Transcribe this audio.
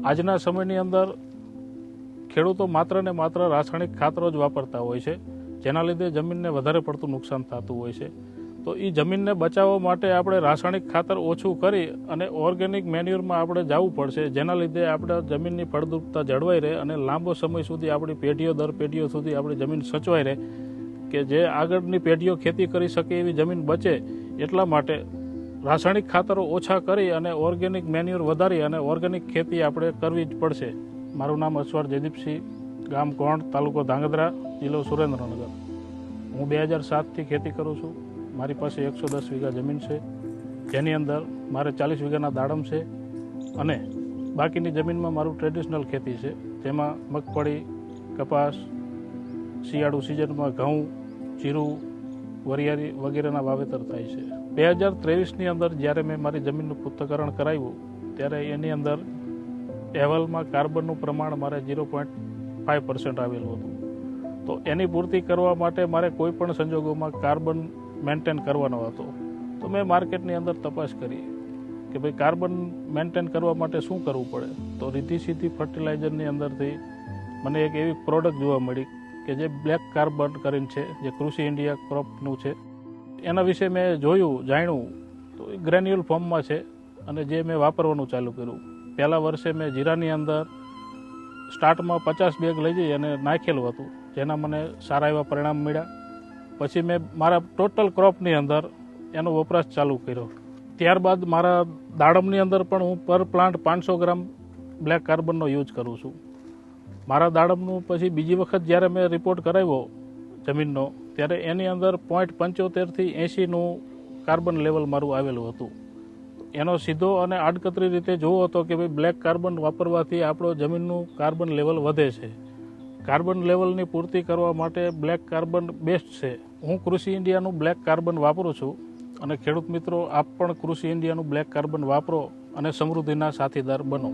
આજના સમયની અંદર ખેડૂતો માત્ર ને માત્ર રાસાયણિક ખાતરો જ વાપરતા હોય છે, જેના લીધે જમીનને વધારે પડતું નુકસાન થતું હોય છે. તો એ જમીનને બચાવવા માટે આપણે રાસાયણિક ખાતર ઓછું કરી અને ઓર્ગેનિક મેન્યુરમાં આપણે જવું પડશે, જેના લીધે આપણે જમીનની ફળદ્રુપતા જળવાઈ રહે અને લાંબો સમય સુધી આપણી પેઢીઓ દર પેઢીઓ સુધી આપણી જમીન સચવાઈ રહે, કે જે આગળની પેઢીઓ ખેતી કરી શકે એવી જમીન બચે. એટલા માટે રાસાયણિક ખાતરો ઓછા કરી અને ઓર્ગેનિક મેન્યુર વધારી અને ઓર્ગેનિક ખેતી આપણે કરવી જ પડશે. મારું નામ અસવાર જયદીપસિંહ, ગામ કોણ, તાલુકો ધાંગધ્રા, જિલ્લો સુરેન્દ્રનગર. હું 2007થી ખેતી કરું છું. મારી પાસે 110 વીઘા જમીન છે, જેની અંદર મારે 40 વીઘાના દાડમ છે અને બાકીની જમીનમાં મારું ટ્રેડિશનલ ખેતી છે, જેમાં મગફળી, કપાસ, શિયાળુ સિઝનમાં ઘઉં, જીરું, વરિયાળી વગેરેના વાવેતર થાય છે. 2023ની અંદર જ્યારે મેં મારી જમીનનું પૃથ્થકરણ કરાવ્યું ત્યારે એની અંદર અહેવાલમાં કાર્બનનું પ્રમાણ મારે 0.5% આવેલું હતું. તો એની પૂર્તિ કરવા માટે મારે કોઈ પણ સંજોગોમાં કાર્બન મેન્ટેન કરવાનો હતો. તો મેં માર્કેટની અંદર તપાસ કરી કે ભાઈ કાર્બન મેન્ટેન કરવા માટે શું કરવું પડે. તો રીતિ સીધી ફર્ટિલાઇઝરની અંદરથી મને એક એવી પ્રોડક્ટ જોવા મળી કે જે બ્લેક કાર્બન કરીને છે, જે કૃષિ ઇન્ડિયા ક્રોપનું છે. એના વિશે મેં જોયું, જાણ્યું, તો એ ગ્રેન્યુઅલ ફોર્મમાં છે અને જે મેં વાપરવાનું ચાલુ કર્યું. પહેલા વર્ષે મેં જીરાની અંદર સ્ટાર્ટમાં 50 બેગ લઈ જઈ અને નાખેલું હતું, જેના મને સારા એવા પરિણામ મળ્યા. પછી મેં મારા ટોટલ ક્રોપની અંદર એનો વપરાશ ચાલુ કર્યો. ત્યારબાદ મારા દાડમની અંદર પણ હું પર પ્લાન્ટ 500 ગ્રામ બ્લેક કાર્બનનો યુઝ કરું છું. મારા દાડમનું પછી બીજી વખત જ્યારે મેં રિપોર્ટ કરાવ્યો જમીનનો, ત્યારે એની અંદર 0.75 થી 80નું કાર્બન લેવલ મારું આવેલું હતું. એનો સીધો અને આડકતરી રીતે જોવો હતો કે ભાઈ બ્લેક કાર્બન વાપરવાથી આપણો જમીનનું કાર્બન લેવલ વધે છે. કાર્બન લેવલની પૂર્તિ કરવા માટે બ્લેક કાર્બન બેસ્ટ છે. હું કૃષિ ઇન્ડિયાનું બ્લેક કાર્બન વાપરું છું અને ખેડૂત મિત્રો, આપ પણ કૃષિ ઇન્ડિયાનું બ્લેક કાર્બન વાપરો અને સમૃદ્ધિના સાથીદાર બનો.